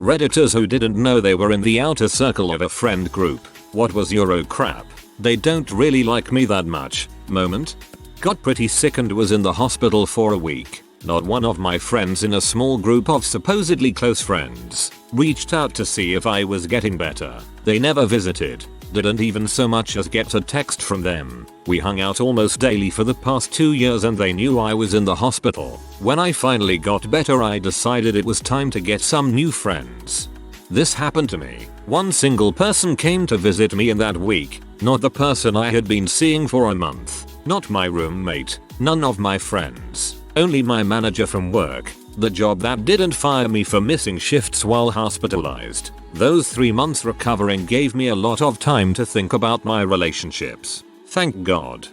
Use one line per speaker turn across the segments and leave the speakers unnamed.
Redditors who didn't know they were in the outer circle of a friend group. What was your oh crap? They don't really like me that much moment? Got pretty sick and was in the hospital for a week. Not one of my friends in a small group of supposedly close friends reached out to see if I was getting better. They never visited. Didn't even so much as get a text from them. We hung out almost daily for the past 2 years and they knew I was in the hospital. When I finally got better, I decided it was time to get some new friends. This happened to me. One single person came to visit me in that week. Not the person I had been seeing for a month. Not my roommate. None of my friends. Only my manager from work. The job that didn't fire me for missing shifts while hospitalized. Those 3 months recovering gave me a lot of time to think about my relationships. Thank God.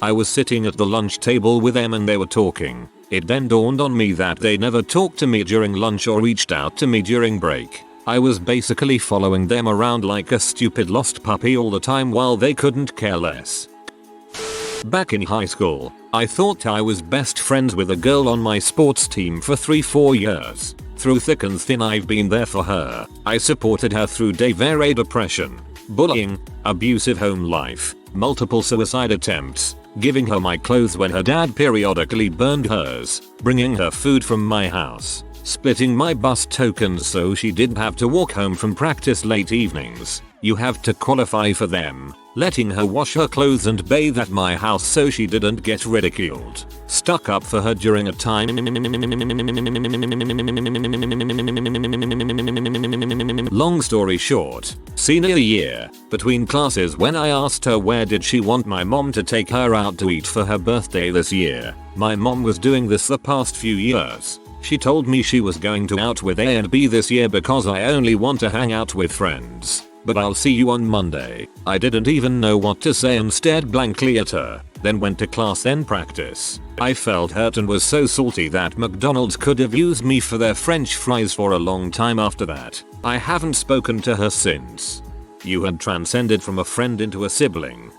I was sitting at the lunch table with them and they were talking. It then dawned on me that they never talked to me during lunch or reached out to me during break. I was basically following them around like a stupid lost puppy all the time while they couldn't care less. Back in high school, I thought I was best friends with a girl on my sports team for 3-4 years. Through thick and thin I've been there for her. I supported her through day-varied depression, bullying, abusive home life, multiple suicide attempts, giving her my clothes when her dad periodically burned hers, bringing her food from my house, splitting my bus tokens so she didn't have to walk home from practice late evenings. You have to qualify for them. Letting her wash her clothes and bathe at my house so she didn't get ridiculed. Stuck up for her during a time. Long story short, senior year, between classes when I asked her where did she want my mom to take her out to eat for her birthday this year. My mom was doing this the past few years. She told me she was going to out with A and B this year because I only want to hang out with friends. But I'll see you on Monday. I didn't even know what to say and stared blankly at her, then went to class then practice. I felt hurt and was so salty that McDonald's could have used me for their french fries for a long time after that. I haven't spoken to her since. You had transcended from a friend into a sibling.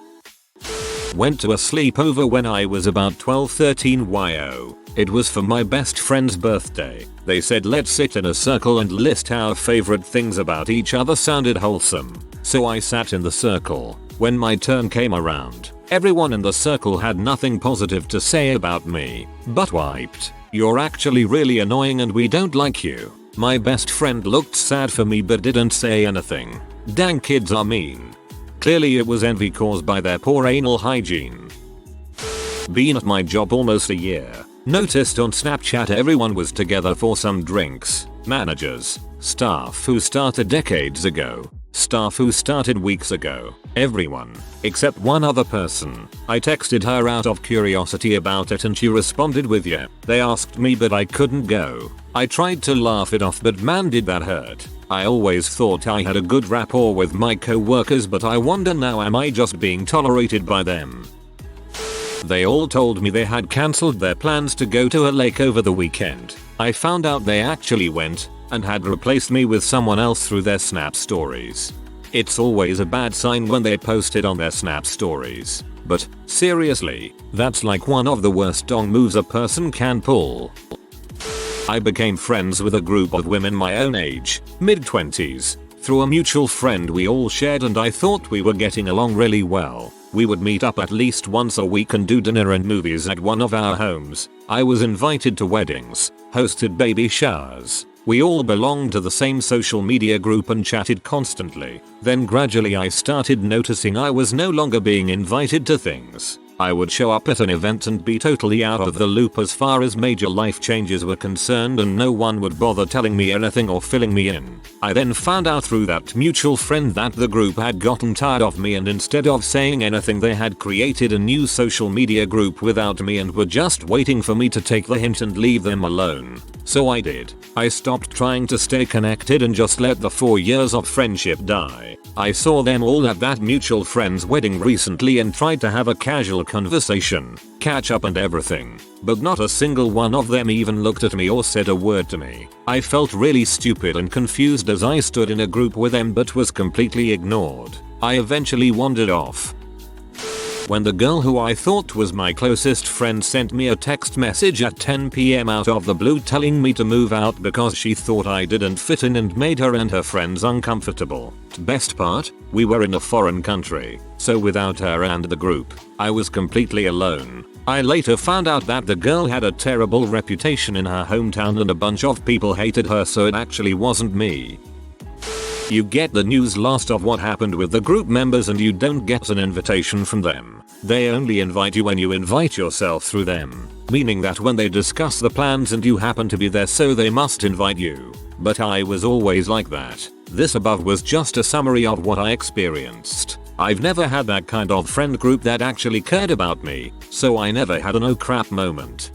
Went to a sleepover when I was about 12-13 yo. It was for my best friend's birthday. They said let's sit in a circle and list our favorite things about each other. Sounded wholesome. So I sat in the circle. When my turn came around, everyone in the circle had nothing positive to say about me. Butt wiped. You're actually really annoying and we don't like you. My best friend looked sad for me but didn't say anything. Dang, kids are mean. Clearly it was envy caused by their poor anal hygiene. Been at my job almost a year. Noticed on Snapchat everyone was together for some drinks. Managers, staff who started decades ago, staff who started weeks ago, everyone, except one other person. I texted her out of curiosity about it and she responded with yeah. They asked me but I couldn't go. I tried to laugh it off but man did that hurt. I always thought I had a good rapport with my co-workers but I wonder now, am I just being tolerated by them? They all told me they had cancelled their plans to go to a lake over the weekend. I found out they actually went and had replaced me with someone else through their Snap stories. It's always a bad sign when they post it on their Snap stories. But seriously, that's like one of the worst dong moves a person can pull. I became friends with a group of women my own age, mid-20s, through a mutual friend we all shared and I thought we were getting along really well. We would meet up at least once a week and do dinner and movies at one of our homes. I was invited to weddings, hosted baby showers. We all belonged to the same social media group and chatted constantly. Then gradually I started noticing I was no longer being invited to things. I would show up at an event and be totally out of the loop as far as major life changes were concerned and no one would bother telling me anything or filling me in. I then found out through that mutual friend that the group had gotten tired of me and instead of saying anything they had created a new social media group without me and were just waiting for me to take the hint and leave them alone. So I did. I stopped trying to stay connected and just let the 4 years of friendship die. I saw them all at that mutual friend's wedding recently and tried to have a casual conversation, catch up and everything, but not a single one of them even looked at me or said a word to me. I felt really stupid and confused as I stood in a group with them but was completely ignored. I eventually wandered off. When the girl who I thought was my closest friend sent me a text message at 10 PM out of the blue telling me to move out because she thought I didn't fit in and made her and her friends uncomfortable. Best part, we were in a foreign country, so without her and the group, I was completely alone. I later found out that the girl had a terrible reputation in her hometown and a bunch of people hated her, so it actually wasn't me. You get the news last of what happened with the group members and you don't get an invitation from them. They only invite you when you invite yourself through them, meaning that when they discuss the plans and you happen to be there, so they must invite you. But I was always like that. This above was just a summary of what I experienced. I've never had that kind of friend group that actually cared about me, so I never had an oh crap moment.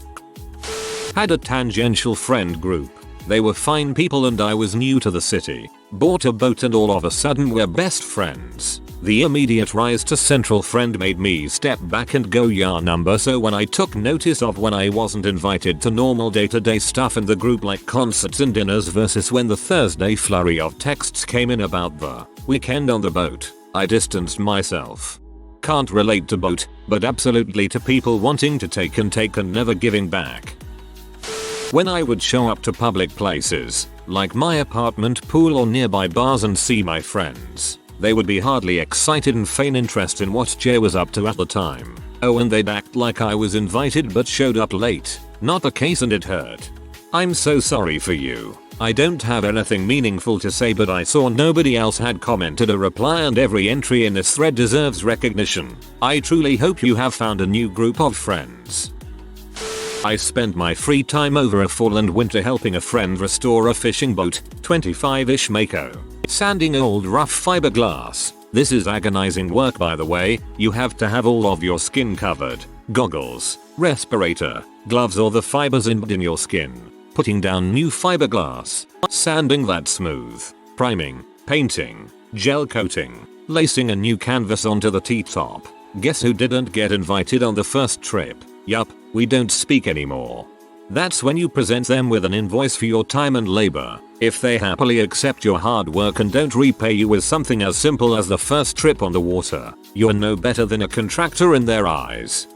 Had a tangential friend group. They were fine people and I was new to the city. Bought a boat and all of a sudden we're best friends. The immediate rise to central friend made me step back and go yeah number, so when I took notice of when I wasn't invited to normal day-to-day stuff in the group like concerts and dinners versus when the Thursday flurry of texts came in about the weekend on the boat, I distanced myself. Can't relate to boat, but absolutely to people wanting to take and never giving back. When I would show up to public places, like my apartment, pool or nearby bars and see my friends, they would be hardly excited and feign interest in what Jay was up to at the time. Oh, and they'd act like I was invited but showed up late. Not the case and it hurt. I'm so sorry for you. I don't have anything meaningful to say, but I saw nobody else had commented a reply and every entry in this thread deserves recognition. I truly hope you have found a new group of friends. I spent my free time over a fall and winter helping a friend restore a fishing boat, 25-ish Mako. Sanding old rough fiberglass. This is agonizing work, by the way. You have to have all of your skin covered. Goggles, respirator, gloves or the fibers in your skin. Putting down new fiberglass. Sanding that smooth. Priming, painting, gel coating, lacing a new canvas onto the T-top. Guess who didn't get invited on the first trip? Yup, we don't speak anymore. That's when you present them with an invoice for your time and labor. If they happily accept your hard work and don't repay you with something as simple as the first trip on the water, you're no better than a contractor in their eyes.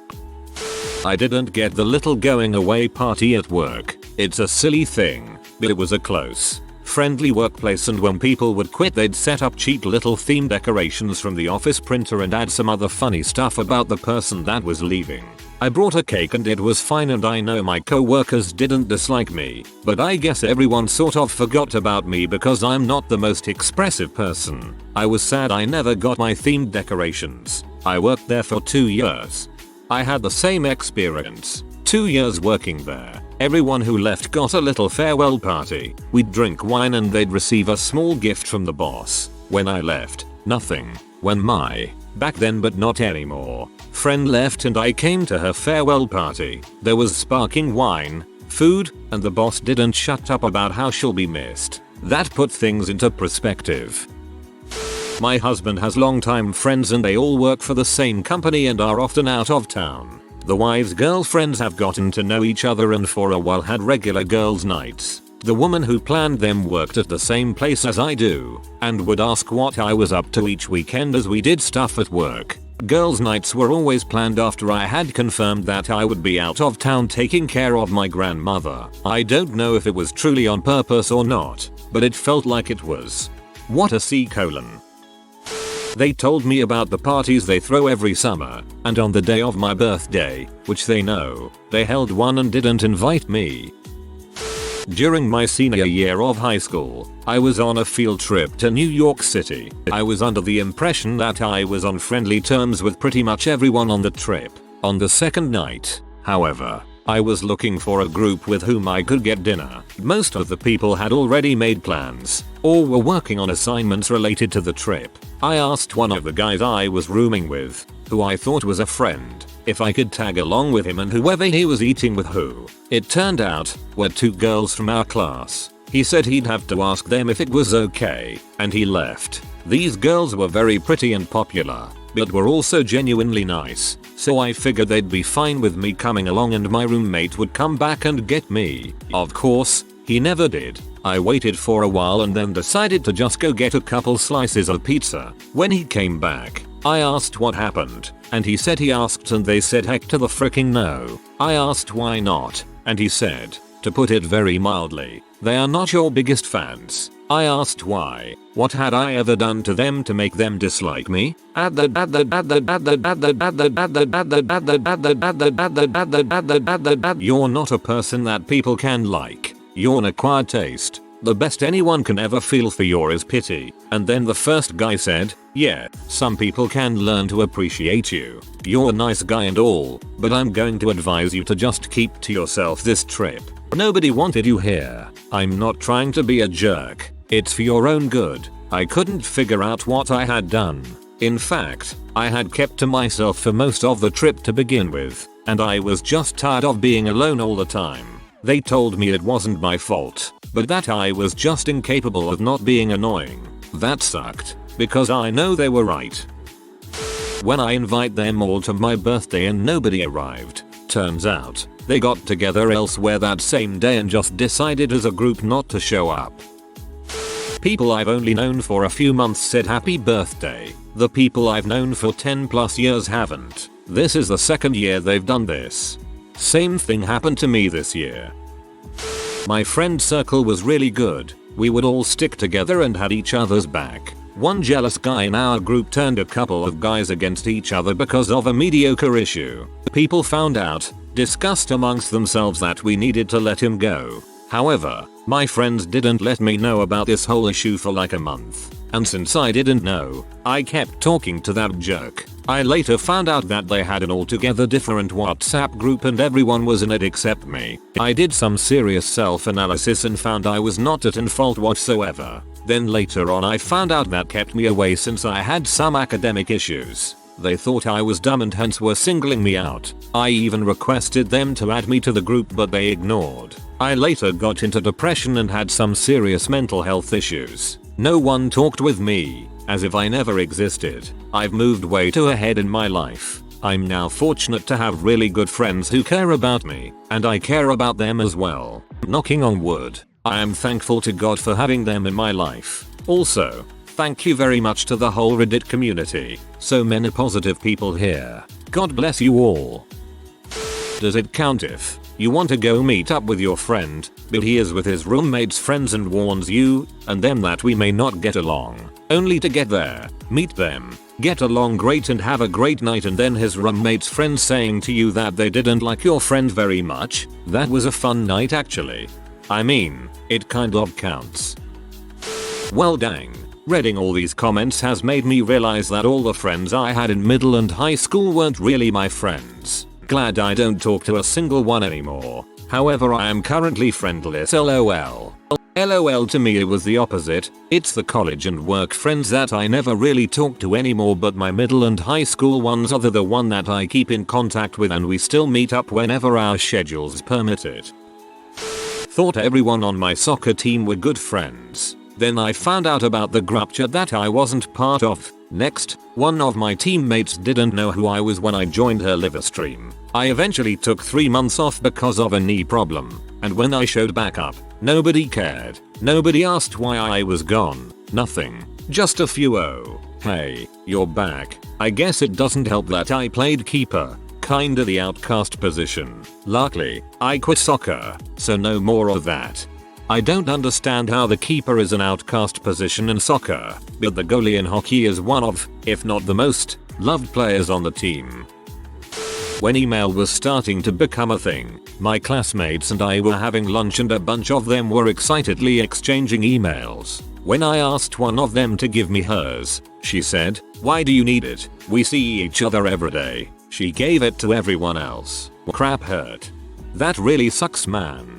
I didn't get the little going away party at work. It's a silly thing, but it was a close, friendly workplace, and when people would quit they'd set up cheap little theme decorations from the office printer and add some other funny stuff about the person that was leaving. I brought a cake and it was fine, and I know my co-workers didn't dislike me, but I guess everyone sort of forgot about me because I'm not the most expressive person. I was sad I never got my themed decorations. I worked there for 2 years. I had the same experience. 2 years working there. Everyone who left got a little farewell party. We'd drink wine and they'd receive a small gift from the boss. When I left, nothing. When my, back then but not anymore, friend left and I came to her farewell party, there was sparkling wine, food, and the boss didn't shut up about how she'll be missed. That put things into perspective. My husband has longtime friends and they all work for the same company and are often out of town. The wives' girlfriends have gotten to know each other and for a while had regular girls' nights. The woman who planned them worked at the same place as I do, and would ask what I was up to each weekend as we did stuff at work. Girls' nights were always planned after I had confirmed that I would be out of town taking care of my grandmother. I don't know if it was truly on purpose or not, but it felt like it was. What a C:. They told me about the parties they throw every summer, and on the day of my birthday, which they know, they held one and didn't invite me. During my senior year of high school, I was on a field trip to New York City. I was under the impression that I was on friendly terms with pretty much everyone on the trip. On the second night, however, I was looking for a group with whom I could get dinner. Most of the people had already made plans, or were working on assignments related to the trip. I asked one of the guys I was rooming with, who I thought was a friend, if I could tag along with him and whoever he was eating with who. It turned out, were 2 girls from our class. He said he'd have to ask them if it was okay, and he left. These girls were very pretty and popular, but were also genuinely nice, so I figured they'd be fine with me coming along and my roommate would come back and get me. Of course, he never did. I waited for a while and then decided to just go get a couple slices of pizza. When he came back, I asked what happened, and he said he asked and they said heck to the fricking no. I asked why not, and he said, to put it very mildly, they are not your biggest fans. I asked why. What had I ever done to them to make them dislike me? You're not a person that people can like. You're an acquired taste. The best anyone can ever feel for you is pity. And then the first guy said, yeah, some people can learn to appreciate you. You're a nice guy and all, but I'm going to advise you to just keep to yourself this trip. Nobody wanted you here. I'm not trying to be a jerk. It's for your own good. I couldn't figure out what I had done. In fact, I had kept to myself for most of the trip to begin with, and I was just tired of being alone all the time. They told me it wasn't my fault, but that I was just incapable of not being annoying. That sucked, because I know they were right. When I invite them all to my birthday and nobody arrived, turns out, they got together elsewhere that same day and just decided as a group not to show up. People I've only known for a few months said happy birthday. The people I've known for 10 plus years haven't. This is the second year they've done this. Same thing happened to me this year. My friend circle was really good. We would all stick together and had each other's back. One jealous guy in our group turned a couple of guys against each other because of a mediocre issue. People found out, discussed amongst themselves that we needed to let him go. However, my friends didn't let me know about this whole issue for like a month. And since I didn't know, I kept talking to that jerk. I later found out that they had an altogether different WhatsApp group and everyone was in it except me. I did some serious self-analysis and found I was not at fault whatsoever. Then later on I found out that kept me away since I had some academic issues. They thought I was dumb and hence were singling me out. I even requested them to add me to the group but they ignored. I later got into depression and had some serious mental health issues. No one talked with me, as if I never existed. I've moved way too ahead in my life. I'm now fortunate to have really good friends who care about me, and I care about them as well. Knocking on wood. I am thankful to God for having them in my life. Also, thank you very much to the whole Reddit community. So many positive people here. God bless you all. Does it count if you want to go meet up with your friend, but he is with his roommate's friends and warns you and them that we may not get along, only to get there, meet them, get along great and have a great night and then his roommate's friends saying to you that they didn't like your friend very much? That was a fun night actually. I mean, it kind of counts. Well dang. Reading all these comments has made me realize that all the friends I had in middle and high school weren't really my friends. Glad I don't talk to a single one anymore. However, I am currently friendless lol. LOL to me it was the opposite. It's the college and work friends that I never really talk to anymore, but my middle and high school ones are the one that I keep in contact with and we still meet up whenever our schedules permit it. Thought everyone on my soccer team were good friends. Then I found out about the group chat that I wasn't part of. Next, one of my teammates didn't know who I was when I joined her live stream. I eventually took 3 months off because of a knee problem, and when I showed back up, nobody cared. Nobody asked why I was gone. Nothing. Just a few "oh, hey, you're back." I guess it doesn't help that I played keeper. Kinda the outcast position. Luckily, I quit soccer, so no more of that. I don't understand how the keeper is an outcast position in soccer, but the goalie in hockey is one of, if not the most, loved players on the team. When email was starting to become a thing, my classmates and I were having lunch and a bunch of them were excitedly exchanging emails. When I asked one of them to give me hers, she said, "Why do you need it? We see each other every day." She gave it to everyone else. Crap hurt. That really sucks, man.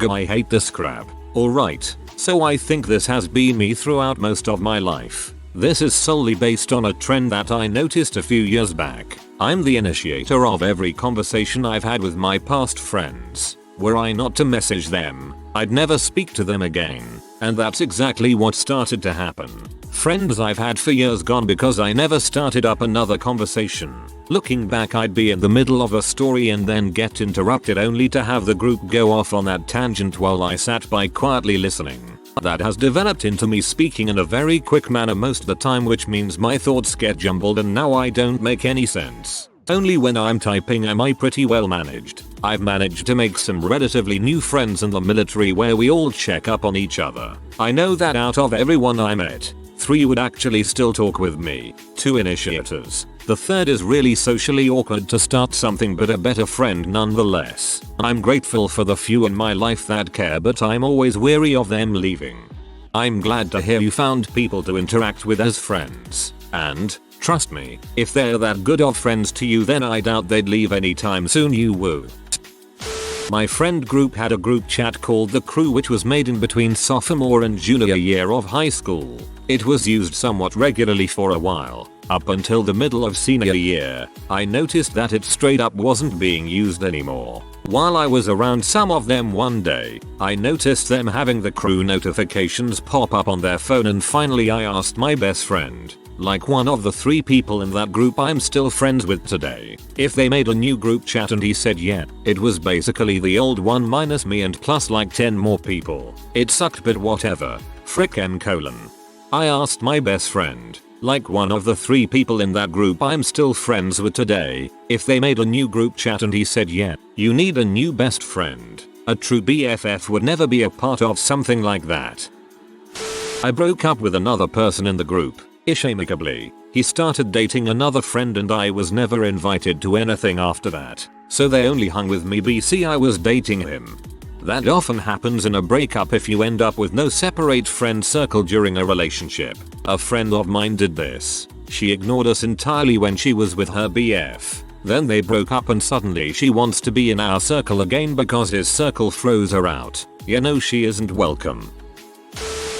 I hate this crap. Alright, so I think this has been me throughout most of my life. This is solely based on a trend that I noticed a few years back. I'm the initiator of every conversation I've had with my past friends. Were I not to message them, I'd never speak to them again. And that's exactly what started to happen. Friends I've had for years gone because I never started up another conversation. Looking back, I'd be in the middle of a story and then get interrupted only to have the group go off on that tangent while I sat by quietly listening. That has developed into me speaking in a very quick manner most of the time, which means my thoughts get jumbled and now I don't make any sense. Only when I'm typing am I pretty well managed. I've managed to make some relatively new friends in the military where we all check up on each other. I know that out of everyone I met, 3 would actually still talk with me, 2 initiators. The 3rd is really socially awkward to start something but a better friend nonetheless. I'm grateful for the few in my life that care, but I'm always weary of them leaving. I'm glad to hear you found people to interact with as friends. And, trust me, if they're that good of friends to you then I doubt they'd leave anytime soon. You woo. My friend group had a group chat called The Crew which was made in between sophomore and junior year of high school. It was used somewhat regularly for a while. Up until the middle of senior year, I noticed that it straight up wasn't being used anymore. While I was around some of them one day, I noticed them having the crew notifications pop up on their phone, and finally I asked my best friend, like one of the 3 people in that group I'm still friends with today, if they made a new group chat, and he said yeah. It was basically the old one minus me and plus like 10 more people. It sucked but whatever. Frick M:. I asked my best friend, like one of the 3 people in that group I'm still friends with today, if they made a new group chat, and he said yeah. You need a new best friend. A true BFF would never be a part of something like that. I broke up with another person in the group, ish amicably. He started dating another friend and I was never invited to anything after that, so they only hung with me BC I was dating him. That often happens in a breakup if you end up with no separate friend circle during a relationship. A friend of mine did this. She ignored us entirely when she was with her BF. Then they broke up and suddenly she wants to be in our circle again because his circle throws her out. You know she isn't welcome.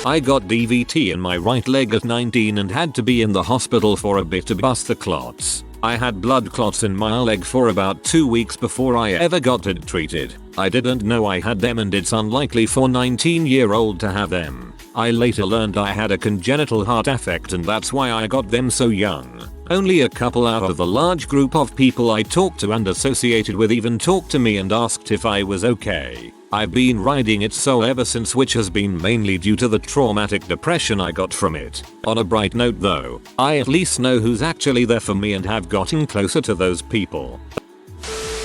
I got DVT in my right leg at 19 and had to be in the hospital for a bit to bust the clots. I had blood clots in my leg for about 2 weeks before I ever got it treated. I didn't know I had them and it's unlikely for 19-year-old to have them. I later learned I had a congenital heart defect and that's why I got them so young. Only a couple out of the large group of people I talked to and associated with even talked to me and asked if I was okay. I've been riding it so ever since, which has been mainly due to the traumatic depression I got from it. On a bright note though, I at least know who's actually there for me and have gotten closer to those people.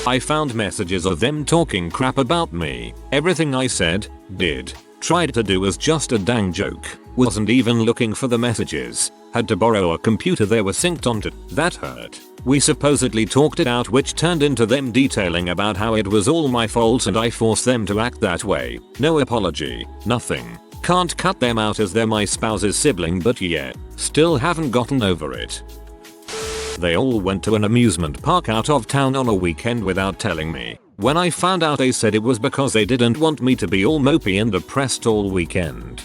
I found messages of them talking crap about me. Everything I said, did, tried to do was just a dang joke. Wasn't even looking for the messages. Had to borrow a computer they were synced onto. That hurt. We supposedly talked it out, which turned into them detailing about how it was all my fault and I forced them to act that way. No apology, nothing. Can't cut them out as they're my spouse's sibling, but yeah, still haven't gotten over it. They all went to an amusement park out of town on a weekend without telling me. When I found out they said it was because they didn't want me to be all mopey and depressed all weekend.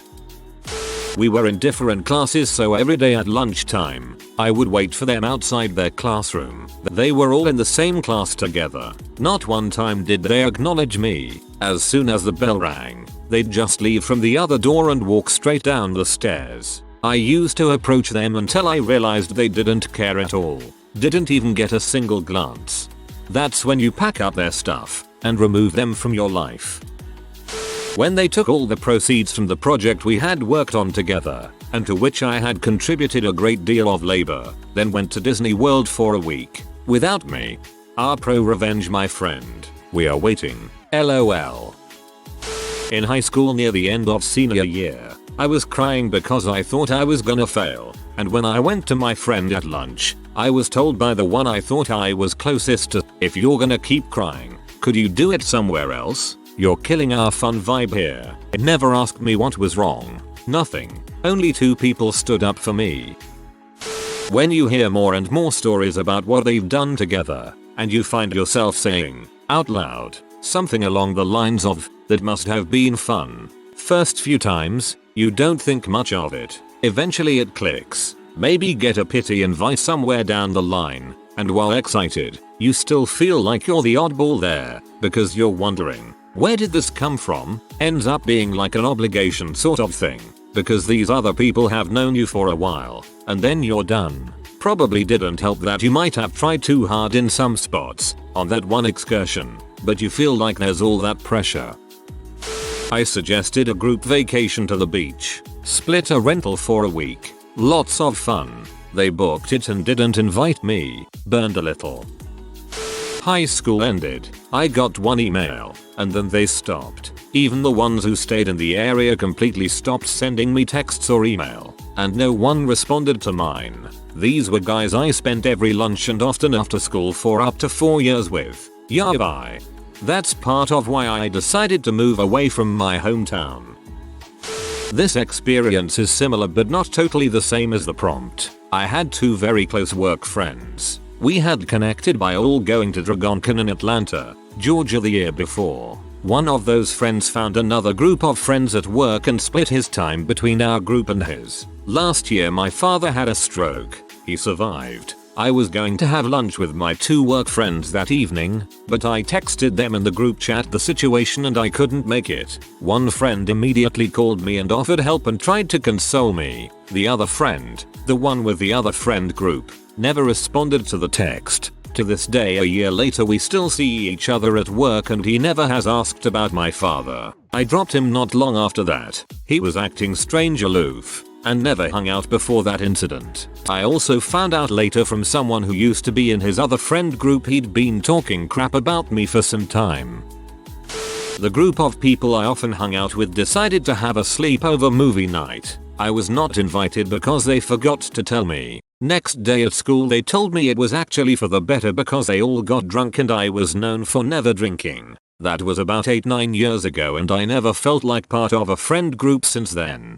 We were in different classes, so every day at lunchtime, I would wait for them outside their classroom. They were all in the same class together. Not one time did they acknowledge me. As soon as the bell rang, they'd just leave from the other door and walk straight down the stairs. I used to approach them until I realized they didn't care at all. Didn't even get a single glance. That's when you pack up their stuff and remove them from your life. When they took all the proceeds from the project we had worked on together, and to which I had contributed a great deal of labor, then went to Disney World for a week, without me. Pro revenge, my friend. We are waiting. LOL. In high school near the end of senior year, I was crying because I thought I was gonna fail, and when I went to my friend at lunch, I was told by the one I thought I was closest to, if you're gonna keep crying, could you do it somewhere else? You're killing our fun vibe here. It never asked me what was wrong. Nothing. Only 2 people stood up for me. When you hear more and more stories about what they've done together, and you find yourself saying, out loud, something along the lines of, that must have been fun. First few times, you don't think much of it. Eventually it clicks. Maybe get a pity invite somewhere down the line, and while excited, you still feel like you're the oddball there, because you're wondering, where did this come from? Ends up being like an obligation sort of thing, because these other people have known you for a while, and then you're done. Probably didn't help that you might have tried too hard in some spots, on that one excursion, but you feel like there's all that pressure. I suggested a group vacation to the beach. Split a rental for a week. Lots of fun. They booked it and didn't invite me. Burned a little. High school ended. I got one email, and then they stopped. Even the ones who stayed in the area completely stopped sending me texts or email, and no one responded to mine. These were guys I spent every lunch and often after school for up to 4 years with. Yeah, bye. That's part of why I decided to move away from my hometown. This experience is similar but not totally the same as the prompt. I had 2 very close work friends. We had connected by all going to DragonCon in Atlanta, Georgia the year before. One of those friends found another group of friends at work and split his time between our group and his. Last year my father had a stroke. He survived. I was going to have lunch with my 2 work friends that evening, but I texted them in the group chat the situation and I couldn't make it. One friend immediately called me and offered help and tried to console me. The other friend, the one with the other friend group, never responded to the text. To this day a year later we still see each other at work and he never has asked about my father. I dropped him not long after that. He was acting strange aloof, and never hung out before that incident. I also found out later from someone who used to be in his other friend group he'd been talking crap about me for some time. The group of people I often hung out with decided to have a sleepover movie night. I was not invited because they forgot to tell me. Next day at school they told me it was actually for the better because they all got drunk and I was known for never drinking. That was about 8-9 years ago and I never felt like part of a friend group since then.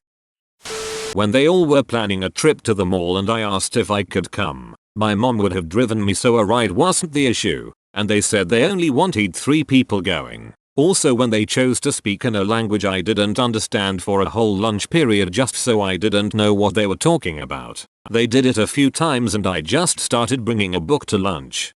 When they all were planning a trip to the mall and I asked if I could come, my mom would have driven me so a ride wasn't the issue, and they said they only wanted 3 people going. Also when they chose to speak in a language I didn't understand for a whole lunch period just so I didn't know what they were talking about. They did it a few times and I just started bringing a book to lunch.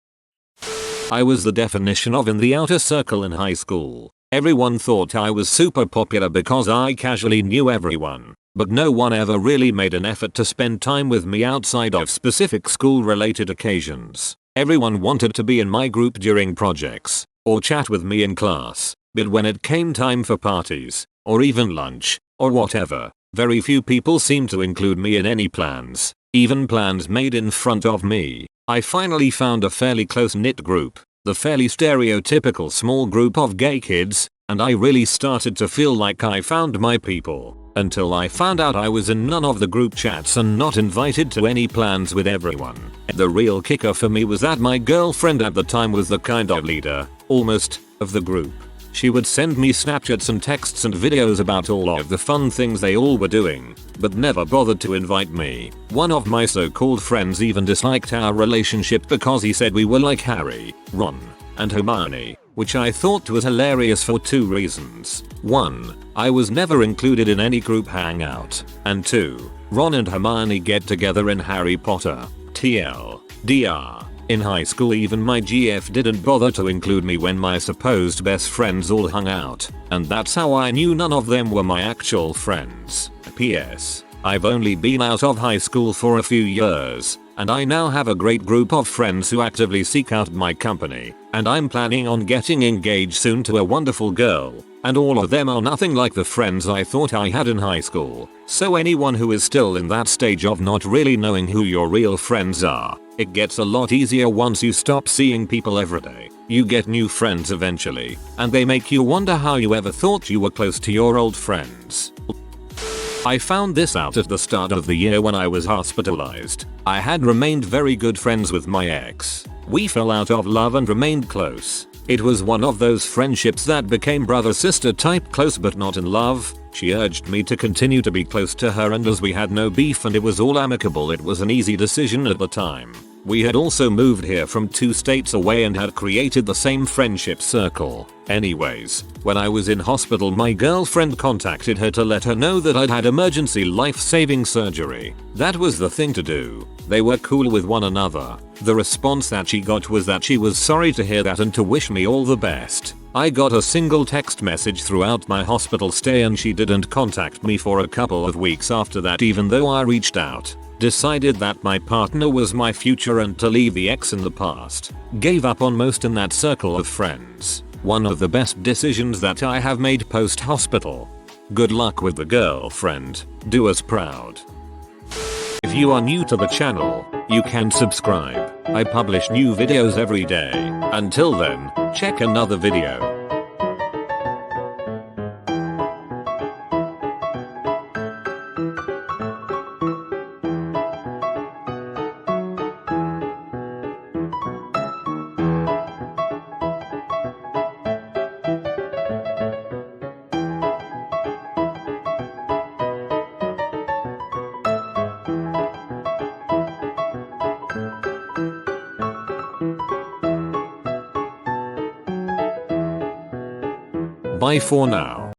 I was the definition of in the outer circle in high school. Everyone thought I was super popular because I casually knew everyone, but no one ever really made an effort to spend time with me outside of specific school-related occasions. Everyone wanted to be in my group during projects, or chat with me in class, but when it came time for parties, or even lunch, or whatever, very few people seemed to include me in any plans, even plans made in front of me. I finally found a fairly close-knit group, the fairly stereotypical small group of gay kids, and I really started to feel like I found my people, until I found out I was in none of the group chats and not invited to any plans with everyone. The real kicker for me was that my girlfriend at the time was the kind of leader, almost, of the group. She would send me Snapchats and texts and videos about all of the fun things they all were doing, but never bothered to invite me. One of my so-called friends even disliked our relationship because he said we were like Harry, Ron, and Hermione, which I thought was hilarious for 2 reasons. 1, I was never included in any group hangout, and 2, Ron and Hermione get together in Harry Potter. TLDR. In high school even my GF didn't bother to include me when my supposed best friends all hung out, and that's how I knew none of them were my actual friends. PS. I've only been out of high school for a few years, and I now have a great group of friends who actively seek out my company, and I'm planning on getting engaged soon to a wonderful girl, and all of them are nothing like the friends I thought I had in high school. So anyone who is still in that stage of not really knowing who your real friends are, it gets a lot easier once you stop seeing people every day. You get new friends eventually, and they make you wonder how you ever thought you were close to your old friends. I found this out at the start of the year when I was hospitalized. I had remained very good friends with my ex. We fell out of love and remained close. It was one of those friendships that became brother-sister type close but not in love. She urged me to continue to be close to her, and as we had no beef and it was all amicable, it was an easy decision at the time. We had also moved here from 2 states away and had created the same friendship circle. Anyways, when I was in hospital my girlfriend contacted her to let her know that I'd had emergency life-saving surgery. That was the thing to do. They were cool with one another. The response that she got was that she was sorry to hear that and to wish me all the best. I got a single text message throughout my hospital stay and she didn't contact me for a couple of weeks after that, even though I reached out. Decided that my partner was my future and to leave the ex in the past. Gave up on most in that circle of friends. One of the best decisions that I have made post hospital. Good luck with the girlfriend, do us proud. If you are new to the channel, you can subscribe. I publish new videos every day. Until then, check another video. Bye for now.